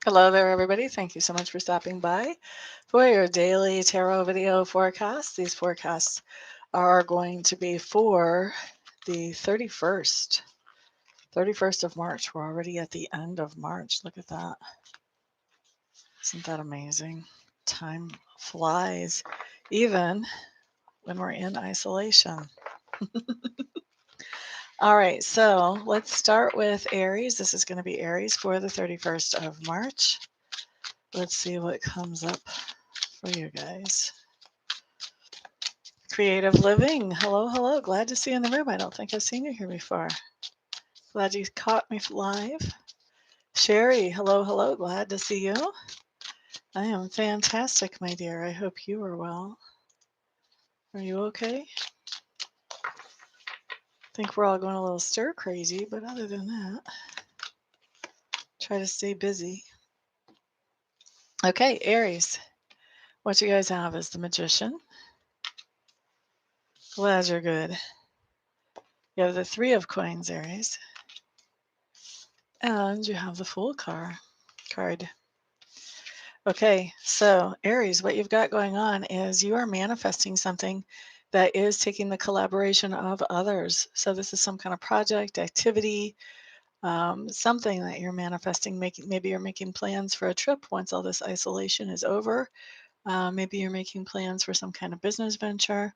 Hello there, everybody. Thank you so much for stopping by for your daily tarot video forecast. These forecasts are going to be for the 31st of March. We're already at the end of March. Look at that. Isn't that amazing? Time flies, even when we're in isolation. All right, so let's start with Aries. This is going to be Aries for the 31st of March. Let's see what comes up for you guys. Creative living. Hello, hello. Glad to see you in the room. I don't think I've seen you here before. Glad you caught me live. Sherry, hello, hello. Glad to see you. I am fantastic, my dear. I hope you are well. Are you okay? I think we're all going a little stir crazy, but other than that, try to stay busy. Okay, Aries. What you guys have is the Magician. Glad you're good. You have the Three of Coins, Aries. And you have the Fool card. Okay, so Aries, what you've got going on is you are manifesting something that is taking the collaboration of others. So this is some kind of project, activity, something that you're manifesting. Maybe you're making plans for a trip once all this isolation is over. Maybe you're making plans for some kind of business venture.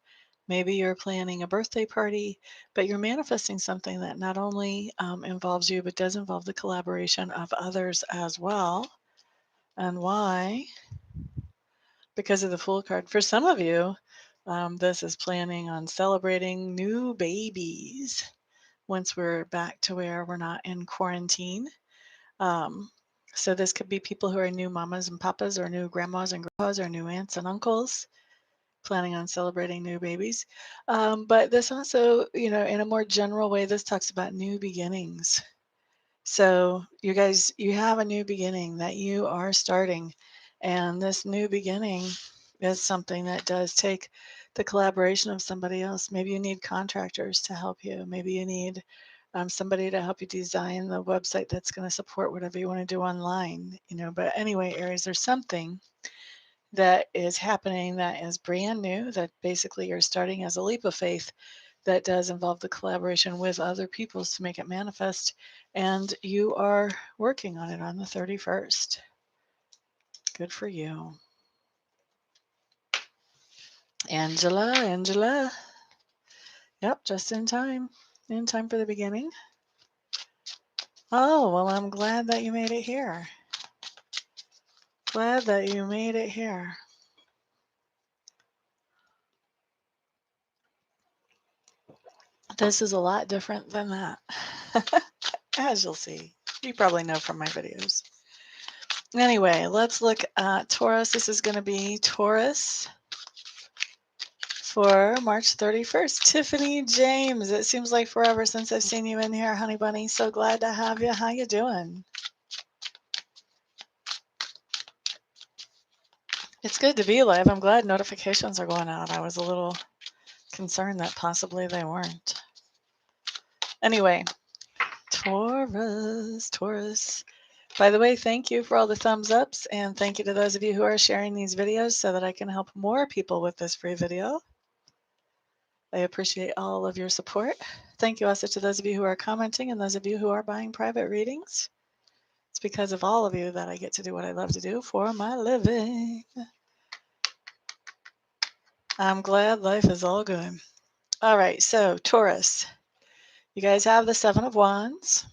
Maybe you're planning a birthday party, but you're manifesting something that not only involves you, but does involve the collaboration of others as well. And why? Because of the Fool card. For some of you, this is planning on celebrating new babies once we're back to where we're not in quarantine. So this could be people who are new mamas and papas, or new grandmas and grandpas, or new aunts and uncles, planning on celebrating new babies. But this also, in a more general way, this talks about new beginnings. So you guys, you have a new beginning that you are starting, and this new beginning is something that does take the collaboration of somebody else. Maybe you need contractors to help you. Maybe you need somebody to help you design the website that's going to support whatever you want to do online. But anyway, Aries, there's something that is happening that is brand new, that basically you're starting as a leap of faith, that does involve the collaboration with other people to make it manifest, and you are working on it on the 31st. Good for you. Angela. Yep, just in time for the beginning. Oh, well, I'm glad that you made it here. This is a lot different than that. As you'll see. You probably know from my videos. Anyway, let's look at Taurus. This is going to be Taurus for March 31st. Tiffany James, it seems like forever since I've seen you in here, honey bunny. So glad to have you. How you doing? It's good to be live. I'm glad notifications are going out. I was a little concerned that possibly they weren't. Anyway, Taurus. By the way, thank you for all the thumbs ups, and thank you to those of you who are sharing these videos so that I can help more people with this free video. I appreciate all of your support. Thank you also to those of you who are commenting and those of you who are buying private readings. It's because of all of you that I get to do what I love to do for my living. I'm glad life is all good. All right, so Taurus, you guys have the Seven of Wands.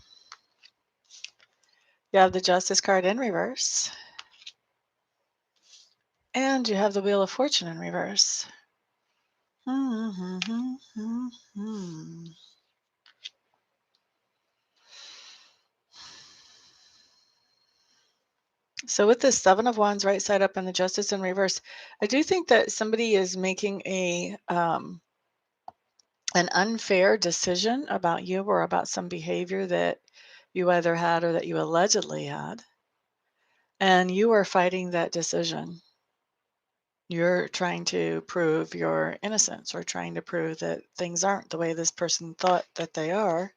You have the Justice card in reverse. And you have the Wheel of Fortune in reverse. So with the Seven of Wands right side up and the Justice in reverse, I do think that somebody is making an unfair decision about you, or about some behavior that you either had or that you allegedly had. And you are fighting that decision. You're trying to prove your innocence, or trying to prove that things aren't the way this person thought that they are.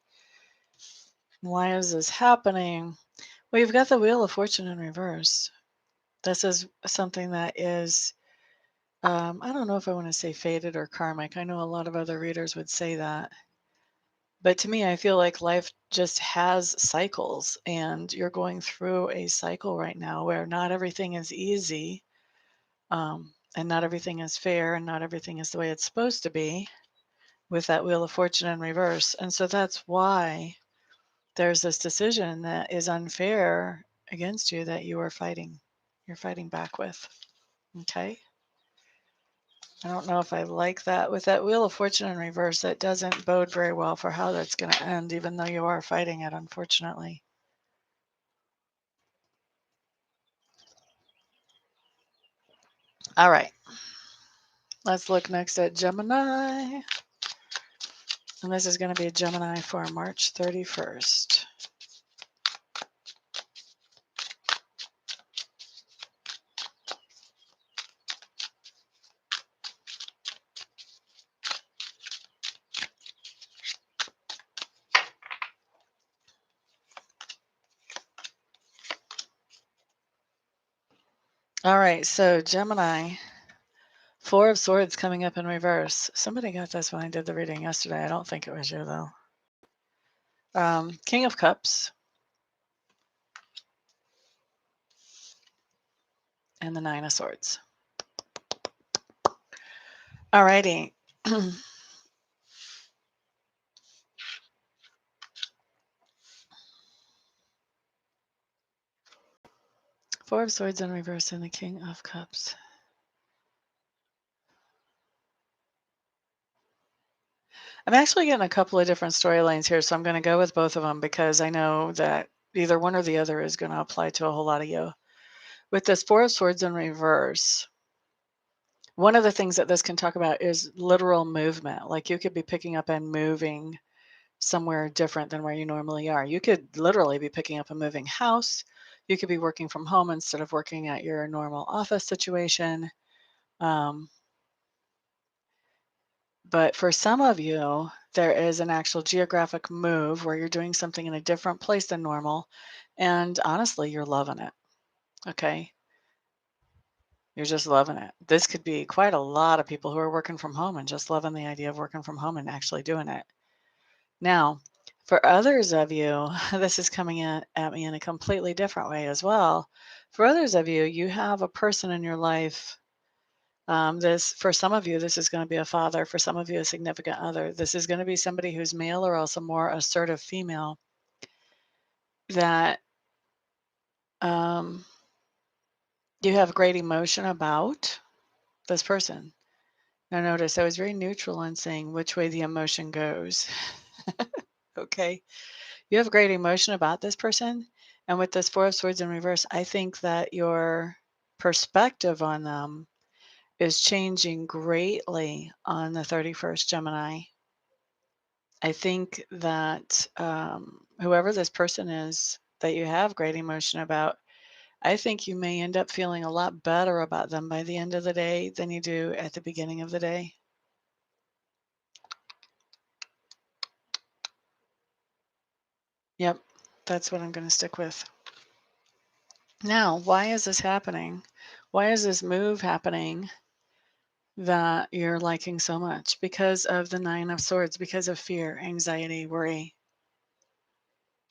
Why is this happening? Well, you've got the Wheel of Fortune in reverse. This is something that is, I don't know if I want to say fated or karmic. I know a lot of other readers would say that. But to me, I feel like life just has cycles, and you're going through a cycle right now where not everything is easy, and not everything is fair, and not everything is the way it's supposed to be with that Wheel of Fortune in reverse. And so that's why there's this decision that is unfair against you that you are fighting. You're fighting back with. Okay. I don't know if I like that. With that Wheel of Fortune in reverse, that doesn't bode very well for how that's going to end, even though you are fighting it, unfortunately. All right. Let's look next at Gemini. And this is going to be a Gemini for March 31st. All right. So, Gemini, Four of Swords coming up in reverse. Somebody got this when I did the reading yesterday. I don't think it was you, though. King of Cups. And the Nine of Swords. All righty. Four of Swords in reverse and the King of Cups. I'm actually getting a couple of different storylines here, so I'm going to go with both of them because I know that either one or the other is going to apply to a whole lot of you. With this Four of Swords in reverse, one of the things that this can talk about is literal movement. Like you could be picking up and moving somewhere different than where you normally are. You could literally be picking up and moving house. You could be working from home instead of working at your normal office situation. But for some of you, there is an actual geographic move where you're doing something in a different place than normal. And honestly, you're loving it. Okay. You're just loving it. This could be quite a lot of people who are working from home and just loving the idea of working from home and actually doing it. Now, for others of you, this is coming at me in a completely different way as well. For others of you, you have a person in your life. This, for some of you, this is going to be a father. For some of you, a significant other. This is going to be somebody who's male or else a more assertive female that um, you have great emotion about this person. Now, notice I was very neutral on saying which way the emotion goes. Okay. You have great emotion about this person. And with this Four of Swords in reverse, I think that your perspective on them is changing greatly on the 31st, Gemini. I think that whoever this person is that you have great emotion about, I think you may end up feeling a lot better about them by the end of the day than you do at the beginning of the day. Yep, that's what I'm going to stick with. Now, why is this happening? Why is this move happening that you're liking so much? Because of the Nine of Swords, because of fear, anxiety, worry.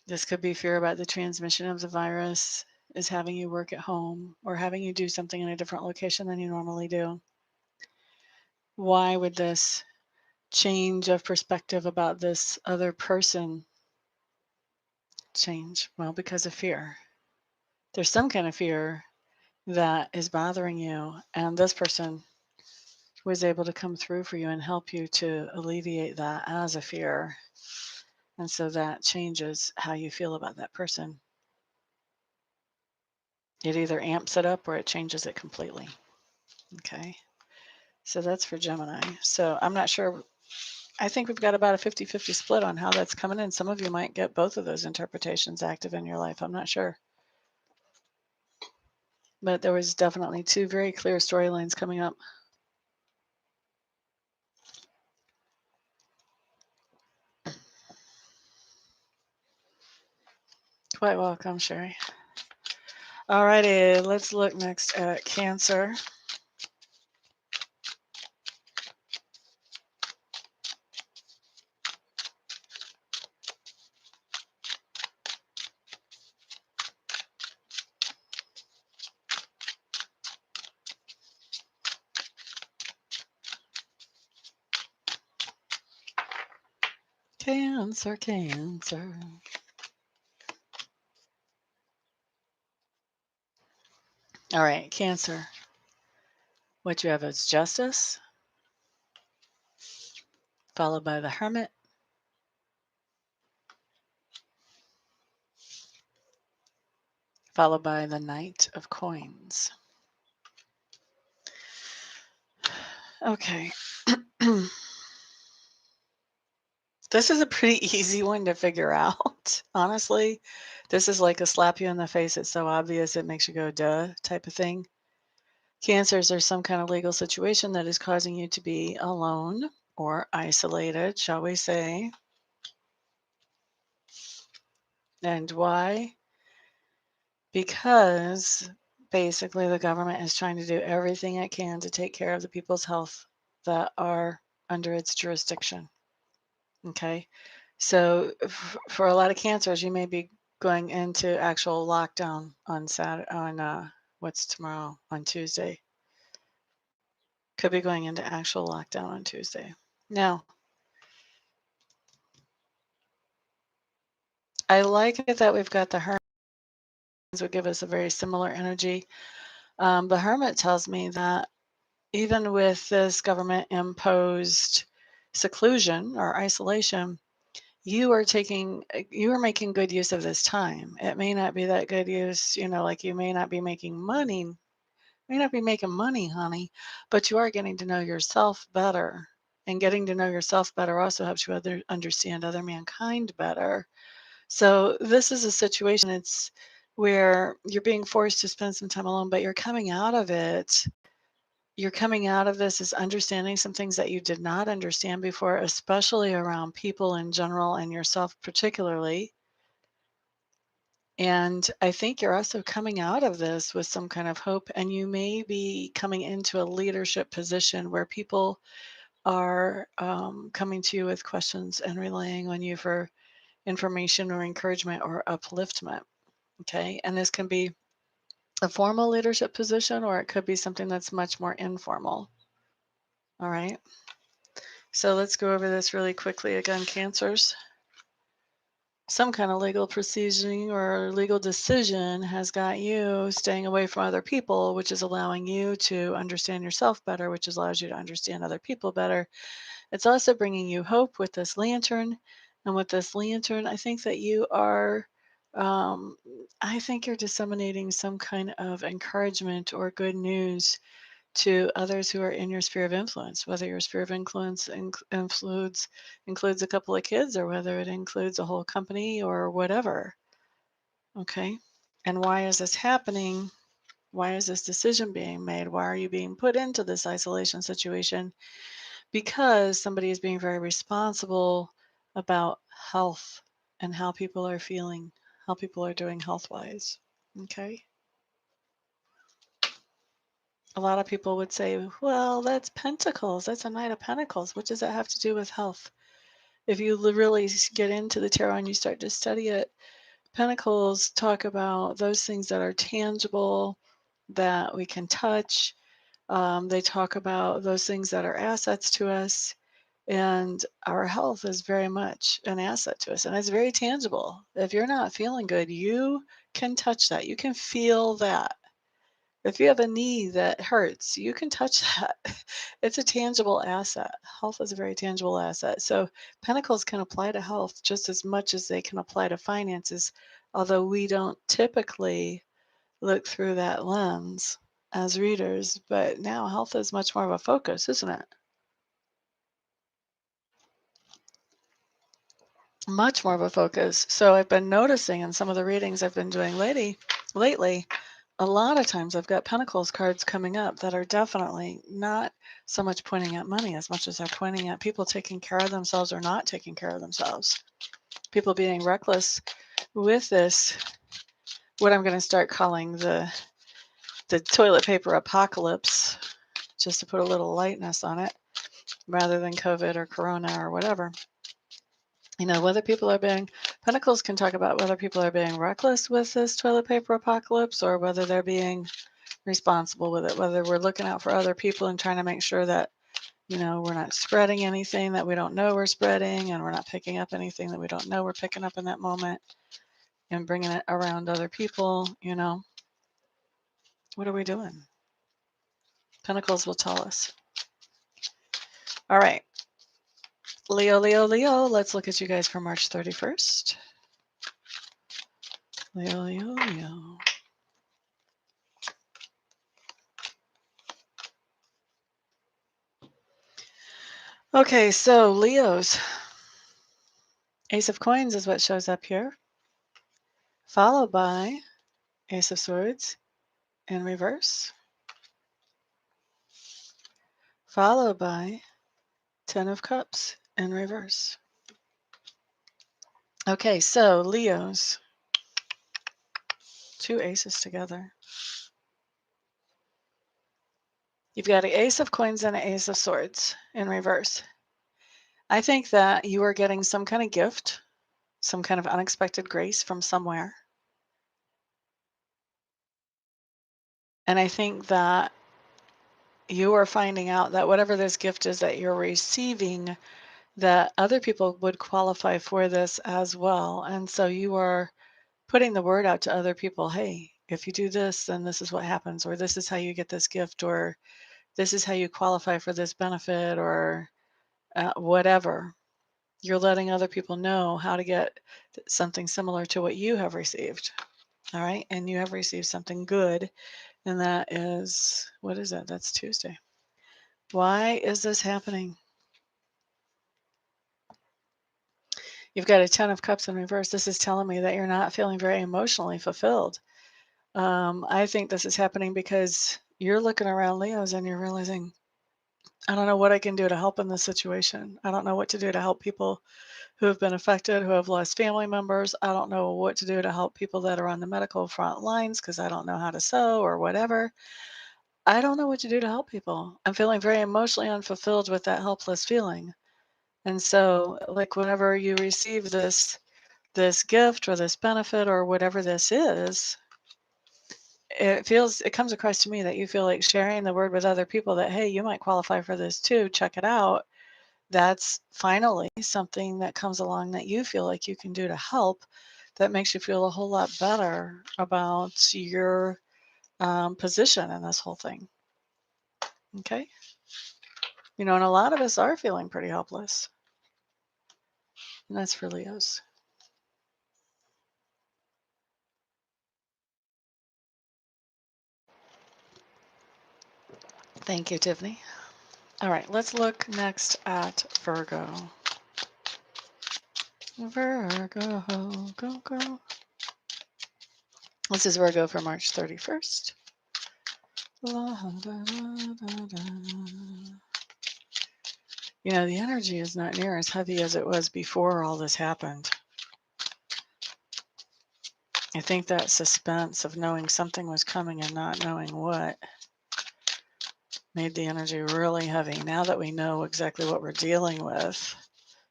This could be fear about the transmission of the virus is having you work at home or having you do something in a different location than you normally do. Why would this change of perspective about this other person change? Well, because of fear. There's some kind of fear that is bothering you, and this person was able to come through for you and help you to alleviate that as a fear. And so that changes how you feel about that person. It either amps it up or it changes it completely. Okay. So that's for Gemini. So I'm not sure. I think we've got about a 50-50 split on how that's coming in. Some of you might get both of those interpretations active in your life. I'm not sure. But there was definitely two very clear storylines coming up. Quite welcome, Sherry. All righty, let's look next at Cancer. Cancer, Cancer. All right, Cancer. What you have is Justice, followed by the Hermit, followed by the Knight of Coins. Okay. This is a pretty easy one to figure out, honestly. This is like a slap you in the face. It's so obvious it makes you go, duh, type of thing. Cancers, there's some kind of legal situation that is causing you to be alone or isolated, shall we say. And why? Because basically the government is trying to do everything it can to take care of the people's health that are under its jurisdiction. Okay. So for a lot of cancers, you may be going into actual lockdown on what's tomorrow, on Tuesday. Could be going into actual lockdown on Tuesday. Now, I like it that we've got the Hermit, would give us a very similar energy. The Hermit tells me that even with this government imposed seclusion or isolation, you are making good use of this time. It may not be that good use, like you may not be making money, honey, but you are getting to know yourself better. And getting to know yourself better also helps you understand other mankind better. So this is a situation, it's where you're being forced to spend some time alone, but you're coming out of it. You're coming out of this as understanding some things that you did not understand before, especially around people in general and yourself particularly. And I think you're also coming out of this with some kind of hope, and you may be coming into a leadership position where people are coming to you with questions and relying on you for information or encouragement or upliftment. Okay. And this can be a formal leadership position, or it could be something that's much more informal. All right. So let's go over this really quickly again, Cancers. Some kind of legal proceeding or legal decision has got you staying away from other people, which is allowing you to understand yourself better, which allows you to understand other people better. It's also bringing you hope with this lantern. And with this lantern, I think that um, I think you're disseminating some kind of encouragement or good news to others who are in your sphere of influence, whether your sphere of influence includes a couple of kids or whether it includes a whole company or whatever. Okay. And why is this happening? Why is this decision being made? Why are you being put into this isolation situation? Because somebody is being very responsible about health and how people are feeling, how people are doing health wise. Okay. A lot of people would say, well, that's Pentacles. That's a Knight of Pentacles. What does that have to do with health? If you really get into the tarot and you start to study it, Pentacles talk about those things that are tangible, that we can touch. They talk about those things that are assets to us. And our health is very much an asset to us. And it's very tangible. If you're not feeling good, you can touch that. You can feel that. If you have a knee that hurts, you can touch that. It's a tangible asset. Health is a very tangible asset. So pentacles can apply to health just as much as they can apply to finances, although we don't typically look through that lens as readers. But now health is much more of a focus, isn't it? Much more of a focus. So I've been noticing in some of the readings I've been doing lately, a lot of times I've got Pentacles cards coming up that are definitely not so much pointing at money as much as they're pointing at people taking care of themselves or not taking care of themselves. People being reckless with this, what I'm going to start calling the toilet paper apocalypse, just to put a little lightness on it, rather than COVID or Corona or whatever. You know, whether people are being, Pentacles can talk about whether people are being reckless with this toilet paper apocalypse or whether they're being responsible with it, whether we're looking out for other people and trying to make sure that, you know, we're not spreading anything that we don't know we're spreading, and we're not picking up anything that we don't know we're picking up in that moment and bringing it around other people. You know, what are we doing? Pentacles will tell us. All right. Leo, Leo, Leo. Let's look at you guys for March 31st. Leo, Leo, Leo. Okay, so Leos. Ace of Coins is what shows up here, followed by Ace of Swords in reverse, followed by Ten of Cups in reverse. Okay, so Leos, two aces together. You've got an Ace of Coins and an Ace of Swords in reverse. I think that you are getting some kind of gift, some kind of unexpected grace from somewhere. And I think that you are finding out that whatever this gift is that you're receiving, that other people would qualify for this as well. And so you are putting the word out to other people, hey, if you do this, then this is what happens, or this is how you get this gift, or this is how you qualify for this benefit, or whatever. You're letting other people know how to get something similar to what you have received. All right. And you have received something good. And that is, what is that? That's Tuesday. Why is this happening? You've got a Ten of Cups in reverse. This is telling me that you're not feeling very emotionally fulfilled. I think this is happening because you're looking around, Leos, and you're realizing, I don't know what I can do to help in this situation. I don't know what to do to help people who have been affected, who have lost family members. I don't know what to do to help people that are on the medical front lines because I don't know how to sew or whatever. I don't know what to do to help people. I'm feeling very emotionally unfulfilled with that helpless feeling. And so, like, whenever you receive this gift or this benefit or whatever this is, it comes across to me that you feel like sharing the word with other people that, hey, you might qualify for this too, check it out. That's finally something that comes along that you feel like you can do to help, that makes you feel a whole lot better about your position in this whole thing. Okay. You know, and a lot of us are feeling pretty helpless, and that's for Leos. Thank you, Tiffany. All right, let's look next at Virgo. Virgo, go, go. This is Virgo for March 31st. La, da, da, da, da. You know, the energy is not near as heavy as it was before all this happened. I think that suspense of knowing something was coming and not knowing what made the energy really heavy. Now that we know exactly what we're dealing with,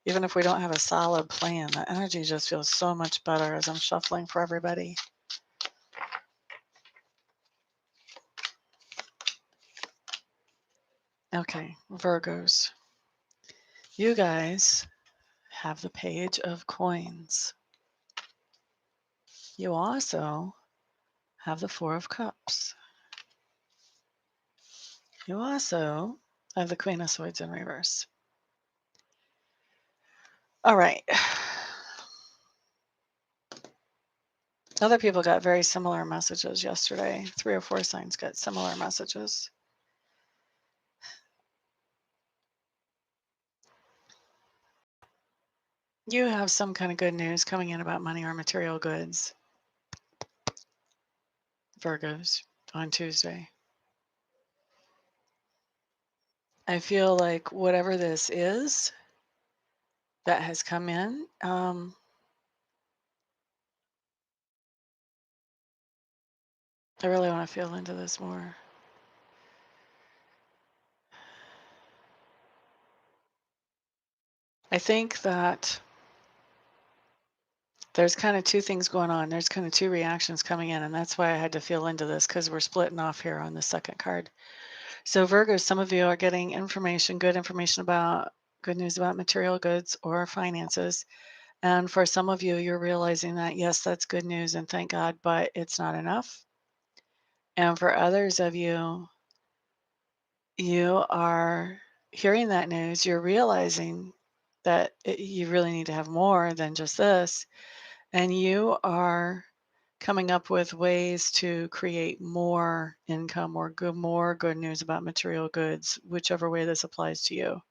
even if we don't have a solid plan, the energy just feels so much better as I'm shuffling for everybody. Okay, Virgos. You guys have the Page of Coins. You also have the Four of Cups. You also have the Queen of Swords in reverse. All right. Other people got very similar messages yesterday. 3 or 4 signs got similar messages. You have some kind of good news coming in about money or material goods, Virgos, on Tuesday. I feel like whatever this is that has come in, I really want to feel into this more. I think that there's kind of two things going on. There's kind of two reactions coming in, and that's why I had to feel into this because we're splitting off here on the second card. So Virgos, some of you are getting information, good information about good news about material goods or finances. And for some of you, you're realizing that, yes, that's good news and thank God, but it's not enough. And for others of you, you are hearing that news, you're realizing that you really need to have more than just this. And you are coming up with ways to create more income or more good news about material goods, whichever way this applies to you.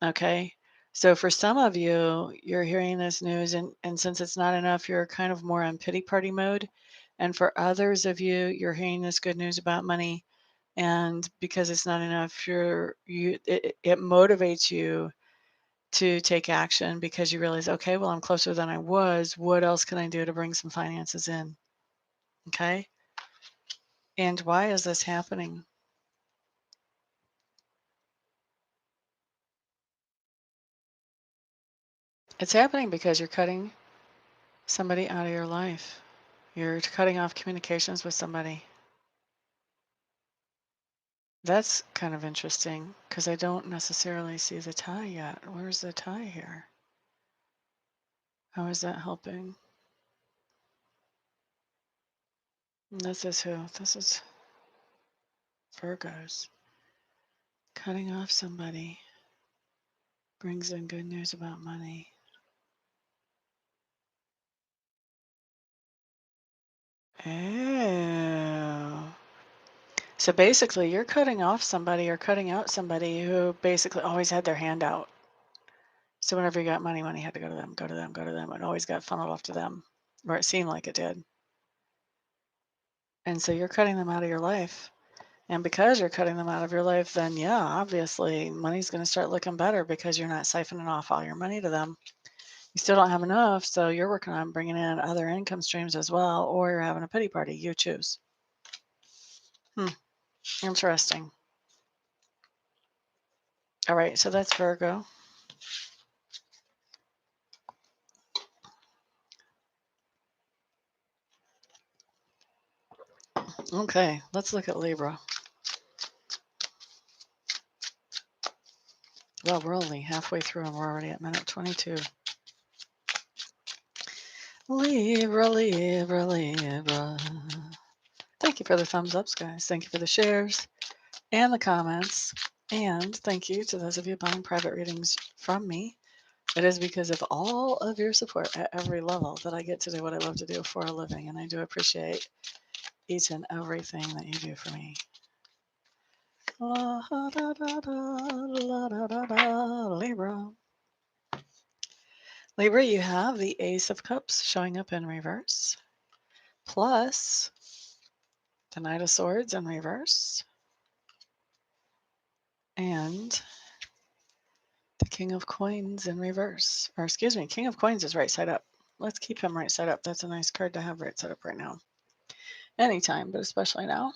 Okay. So for some of you, you're hearing this news, and since it's not enough, you're kind of more on pity party mode. And for others of you, you're hearing this good news about money. And because it's not enough, it motivates you to take action because you realize, okay, well, I'm closer than I was. What else can I do to bring some finances in? Okay. And why is this happening? It's happening because you're cutting somebody out of your life. You're cutting off communications with somebody. That's kind of interesting because I don't necessarily see the tie yet. Where's the tie here? How is that helping? This is who? This is Virgos. Cutting off somebody brings in good news about money. Oh. So basically, you're cutting off somebody or cutting out somebody who basically always had their hand out. So whenever you got money, money had to go to them, go to them, go to them. It always got funneled off to them, or it seemed like it did. And so you're cutting them out of your life. And because you're cutting them out of your life, then yeah, obviously money's going to start looking better because you're not siphoning off all your money to them. You still don't have enough, so you're working on bringing in other income streams as well, or you're having a pity party. You choose. Interesting. All right, so that's Virgo. Okay, let's look at Libra. Well, we're only halfway through and we're already at minute 22. Libra, Libra, Libra. Thank you for the thumbs ups, guys. Thank you for the shares and the comments. And thank you to those of you buying private readings from me. It is because of all of your support at every level that I get to do what I love to do for a living. And I do appreciate each and everything that you do for me. La, da, da, da, la, da, da, da, Libra. Libra, you have the Ace of Cups showing up in reverse, plus the Knight of Swords in reverse, and the King of Coins in reverse. Or excuse me, King of Coins is right side up. Let's keep him right side up. That's a nice card to have right side up right now. Anytime, but especially now.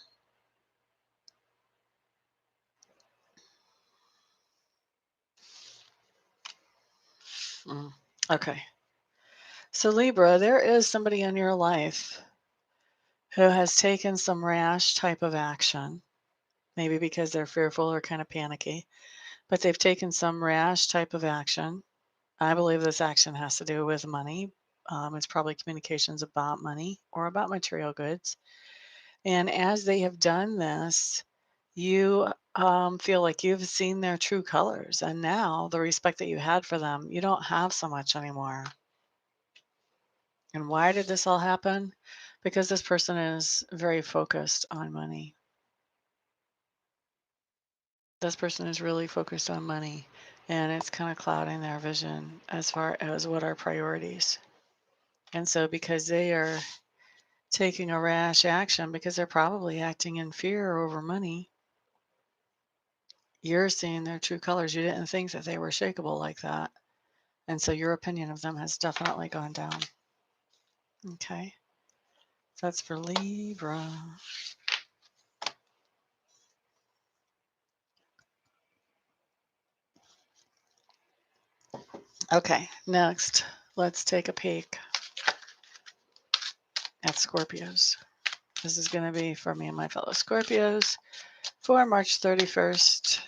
Okay. So Libra, there is somebody in your life who has taken some rash type of action, maybe because they're fearful or kind of panicky, but they've taken some rash type of action. I believe this action has to do with money. It's probably communications about money or about material goods. And as they have done this, you feel like you've seen their true colors. And now the respect that you had for them, you don't have so much anymore. And why did this all happen? Because this person is very focused on money. This person is really focused on money, and it's kind of clouding their vision as far as what are priorities. And so because they are taking a rash action, because they're probably acting in fear over money, you're seeing their true colors. You didn't think that they were shakeable like that. And so your opinion of them has definitely gone down. Okay. That's for Libra. Okay, next, let's take a peek at Scorpios. This is going to be for me and my fellow Scorpios for March 31st.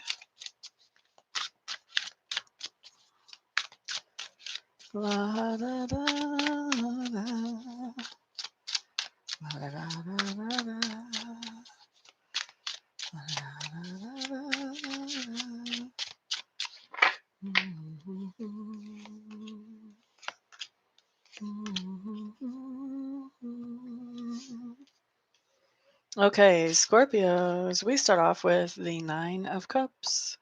La, da, da, da, la, da, da, da, Okay, Scorpios, we start off with the Nine of Cups,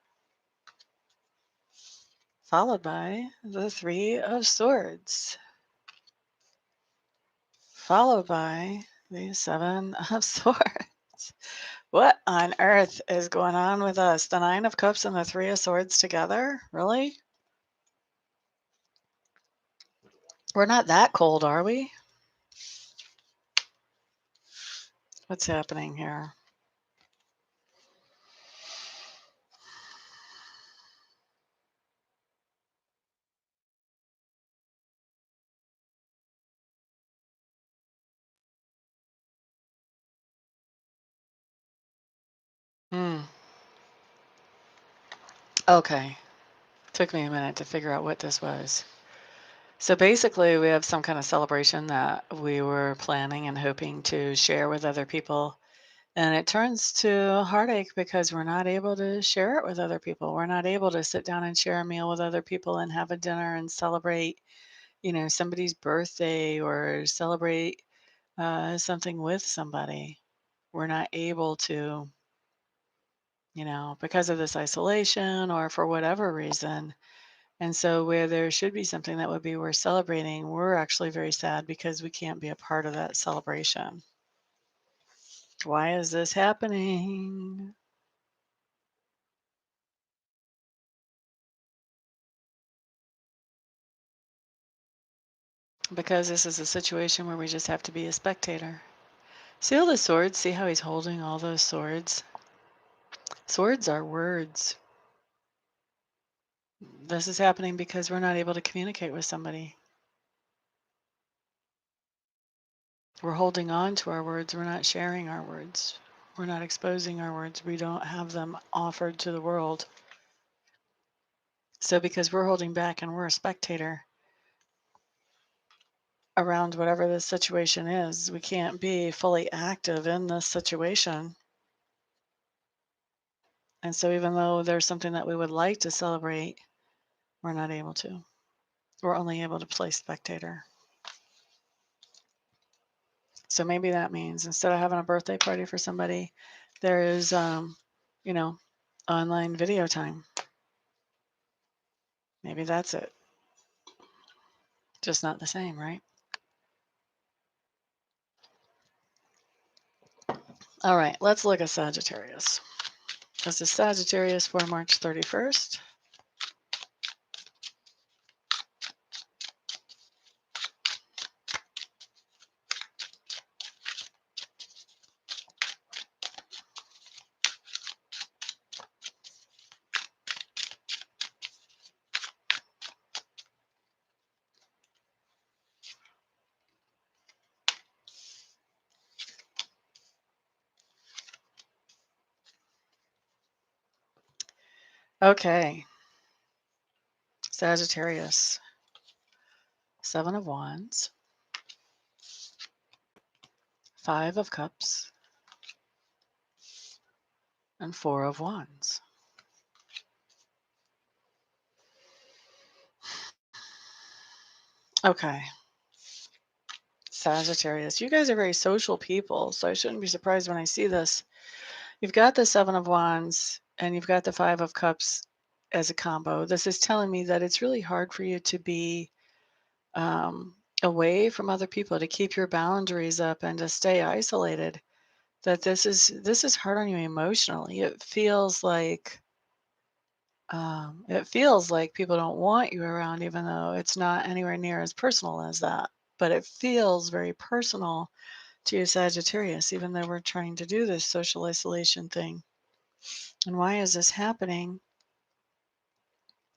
followed by the Three of Swords, followed by the Seven of Swords. What on earth is going on with us? The Nine of Cups and the Three of Swords together? Really? We're not that cold, are we? What's happening here? Okay. Took me a minute to figure out what this was. So basically, we have some kind of celebration that we were planning and hoping to share with other people. And it turns to heartache because we're not able to share it with other people. We're not able to sit down and share a meal with other people and have a dinner and celebrate, somebody's birthday or celebrate something with somebody. We're not able to, because of this isolation or for whatever reason. And so, where there should be something that would be worth celebrating, we're actually very sad because we can't be a part of that celebration. Why is this happening? Because this is a situation where we just have to be a spectator. See all the swords? See how he's holding all those swords? Swords are words. This is happening because we're not able to communicate with somebody. We're holding on to our words. We're not sharing our words. We're not exposing our words. We don't have them offered to the world. So because we're holding back and we're a spectator around whatever the situation is, we can't be fully active in this situation. And so even though there's something that we would like to celebrate, we're not able to. We're only able to play spectator. So maybe that means instead of having a birthday party for somebody, there is, online video time. Maybe that's it. Just not the same, right? All right, let's look at Sagittarius. This is Sagittarius for March 31st. Okay, Sagittarius, Seven of Wands, Five of Cups, and Four of Wands. Okay, Sagittarius, you guys are very social people, so I shouldn't be surprised when I see this. You've got the Seven of Wands and you've got the Five of Cups as a combo. This is telling me that it's really hard for you to be away from other people, to keep your boundaries up and to stay isolated. That this is hard on you emotionally. It feels like people don't want you around, even though it's not anywhere near as personal as that. But it feels very personal to you, Sagittarius, even though we're trying to do this social isolation thing. And why is this happening?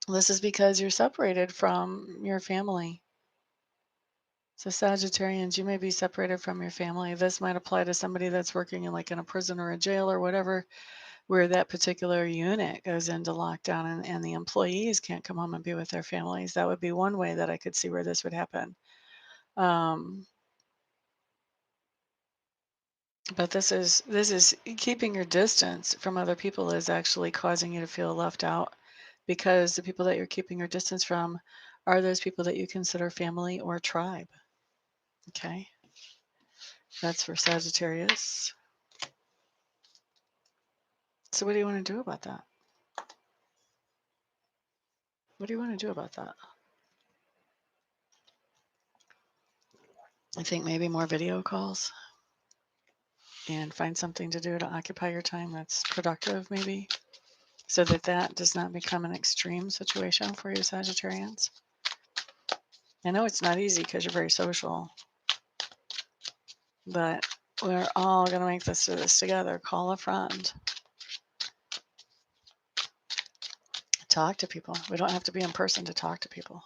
This is because you're separated from your family. So Sagittarians, you may be separated from your family. This might apply to somebody that's working in in a prison or a jail or whatever, where that particular unit goes into lockdown and the employees can't come home and be with their families. That would be one way that I could see where this would happen. But this is keeping your distance from other people is actually causing you to feel left out, because the people that you're keeping your distance from are those people that you consider family or tribe. Okay, that's for Sagittarius. So what do you want to do about that? What do you want to do about that? I think maybe more video calls and find something to do to occupy your time that's productive, maybe, so that that does not become an extreme situation for you, Sagittarians. I know it's not easy because you're very social, but we're all going to make this through this together. Call a friend. Talk to people. We don't have to be in person to talk to people.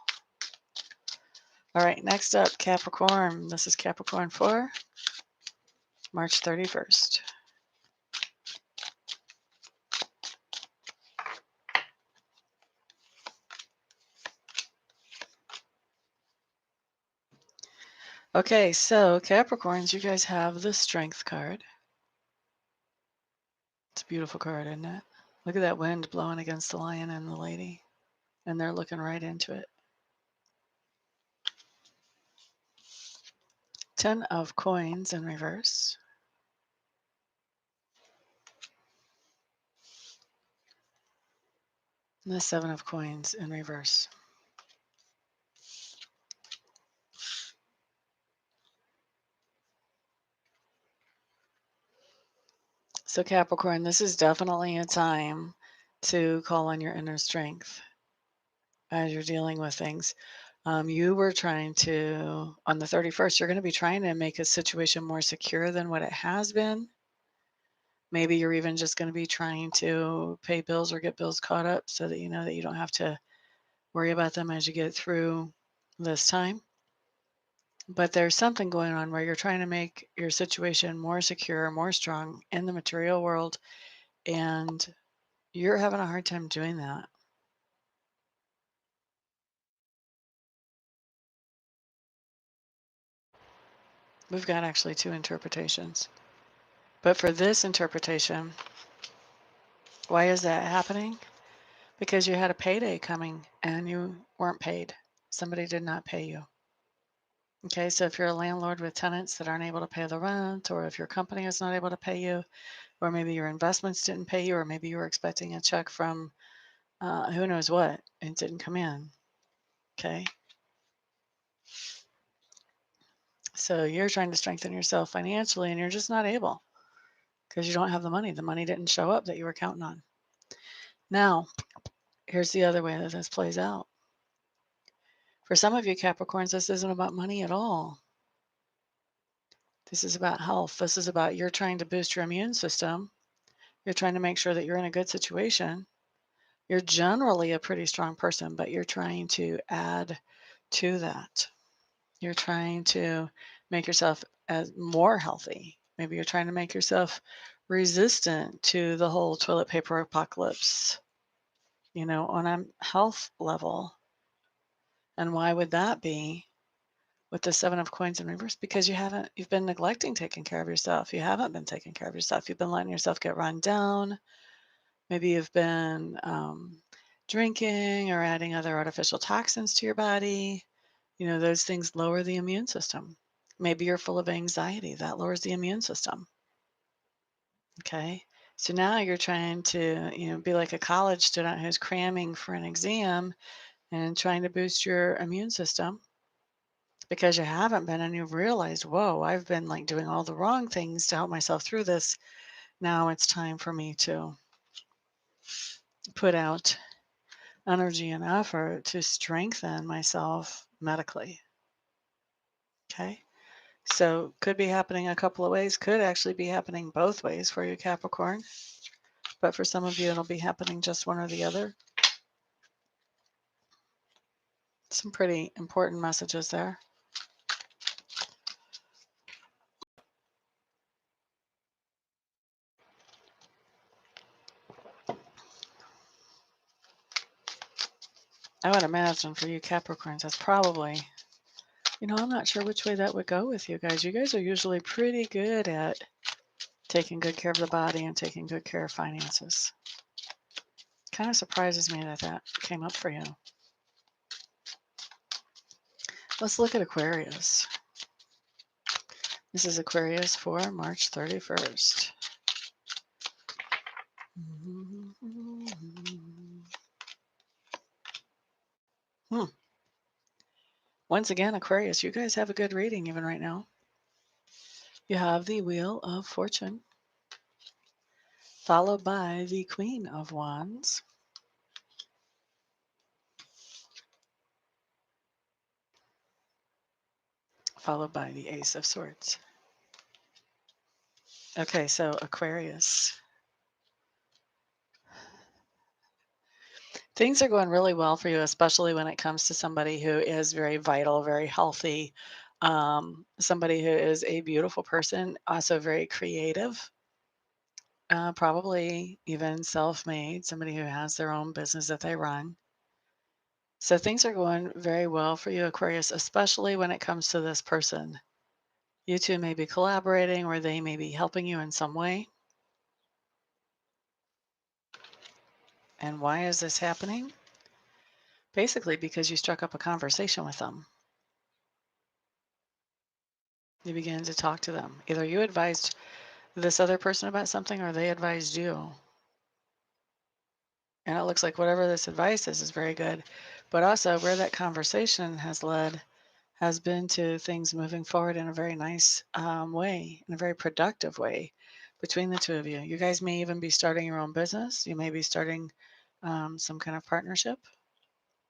All right, next up, Capricorn. This is Capricorn for March 31st. Okay, so Capricorns, you guys have the Strength card. It's a beautiful card, isn't it? Look at that wind blowing against the lion and the lady, and they're looking right into it. 10 of coins in reverse. And the 7 of coins in reverse. So Capricorn, this is definitely a time to call on your inner strength as you're dealing with things. You were trying to, on the 31st, you're going to be trying to make a situation more secure than what it has been. Maybe you're even just going to be trying to pay bills or get bills caught up so that you know that you don't have to worry about them as you get through this time. But there's something going on where you're trying to make your situation more secure, more strong in the material world, and you're having a hard time doing that. We've got actually two interpretations. But for this interpretation, why is that happening? Because you had a payday coming and you weren't paid. Somebody did not pay you. Okay, so if you're a landlord with tenants that aren't able to pay the rent, or if your company is not able to pay you, or maybe your investments didn't pay you, or maybe you were expecting a check from who knows what, and it didn't come in. Okay, so you're trying to strengthen yourself financially and you're just not able because you don't have the money. The money didn't show up that you were counting on. Now, here's the other way that this plays out. For some of you Capricorns, this isn't about money at all. This is about health. This is about you're trying to boost your immune system. You're trying to make sure that you're in a good situation. You're generally a pretty strong person, but you're trying to add to that. You're trying to make yourself as more healthy. Maybe you're trying to make yourself resistant to the whole toilet paper apocalypse, on a health level. And why would that be with the 7 of coins in reverse? Because you've been neglecting taking care of yourself. You haven't been taking care of yourself. You've been letting yourself get run down. Maybe you've been drinking or adding other artificial toxins to your body. Those things lower the immune system. Maybe you're full of anxiety. That lowers the immune system. Okay. So now you're trying to, be like a college student who's cramming for an exam and trying to boost your immune system because you haven't been, and you've realized, whoa, I've been doing all the wrong things to help myself through this. Now it's time for me to put out energy and effort to strengthen myself medically. Okay. So could be happening a couple of ways, could actually be happening both ways for you, Capricorn. But for some of you, it'll be happening just one or the other. Some pretty important messages there. I would imagine for you Capricorns, that's probably, I'm not sure which way that would go with you guys. You guys are usually pretty good at taking good care of the body and taking good care of finances. Kind of surprises me that that came up for you. Let's look at Aquarius. This is Aquarius for March 31st. Once again, Aquarius, you guys have a good reading even right now. You have the Wheel of Fortune, followed by the Queen of Wands, followed by the Ace of Swords. Okay, so Aquarius. Things are going really well for you, especially when it comes to somebody who is very vital, very healthy, somebody who is a beautiful person, also very creative, probably even self-made, somebody who has their own business that they run. So things are going very well for you, Aquarius, especially when it comes to this person. You two may be collaborating or they may be helping you in some way. And why is this happening? Basically because you struck up a conversation with them. You began to talk to them. Either you advised this other person about something or they advised you. And it looks like whatever this advice is very good. But also where that conversation has led has been to things moving forward in a very nice way, in a very productive way between the two of you. You guys may even be starting your own business. You may be starting some kind of partnership,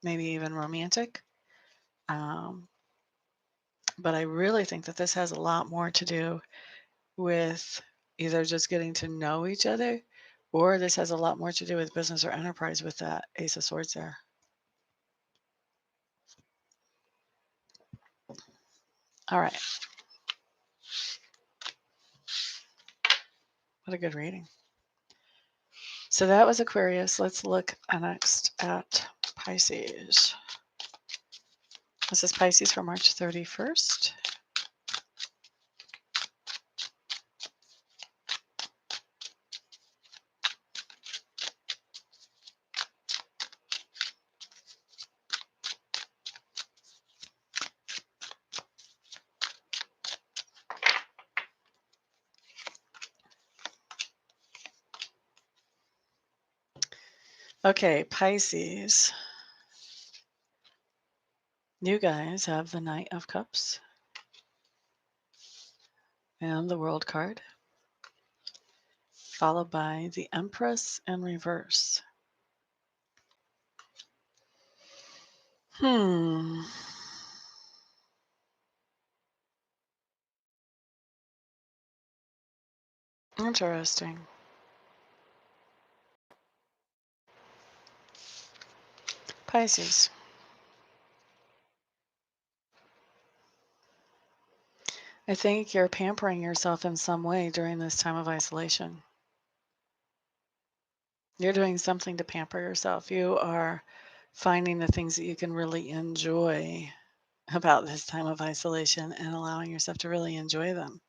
maybe even romantic. But I really think that this has a lot more to do with either just getting to know each other, or this has a lot more to do with business or enterprise with that Ace of Swords there. All right. What a good reading. So that was Aquarius. Let's look next at Pisces. This is Pisces for March 31st. Okay, Pisces. You guys have the Knight of Cups and the World card, followed by the Empress in reverse. Interesting. Pisces. I think you're pampering yourself in some way during this time of isolation. You're doing something to pamper yourself. You are finding the things that you can really enjoy about this time of isolation and allowing yourself to really enjoy them.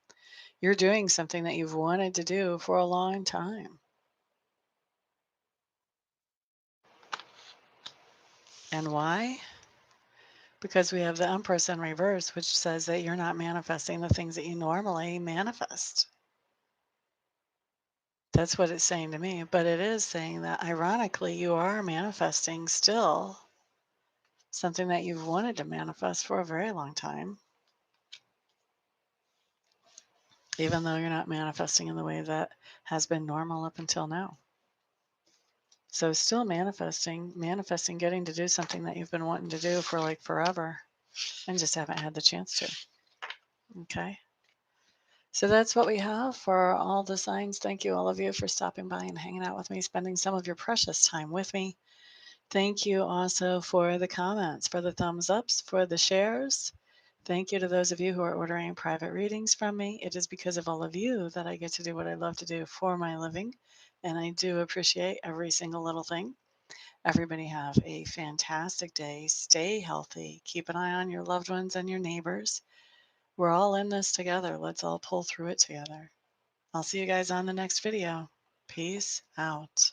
You're doing something that you've wanted to do for a long time. And why? Because we have the Empress in reverse, which says that you're not manifesting the things that you normally manifest. That's what it's saying to me. But it is saying that, ironically, you are manifesting still something that you've wanted to manifest for a very long time, even though you're not manifesting in the way that has been normal up until now. So still manifesting, getting to do something that you've been wanting to do for like forever and just haven't had the chance to. Okay. So that's what we have for all the signs. Thank you, all of you, for stopping by and hanging out with me, spending some of your precious time with me. Thank you also for the comments, for the thumbs ups, for the shares. Thank you to those of you who are ordering private readings from me. It is because of all of you that I get to do what I love to do for my living. And I do appreciate every single little thing. Everybody have a fantastic day. Stay healthy. Keep an eye on your loved ones and your neighbors. We're all in this together. Let's all pull through it together. I'll see you guys on the next video. Peace out.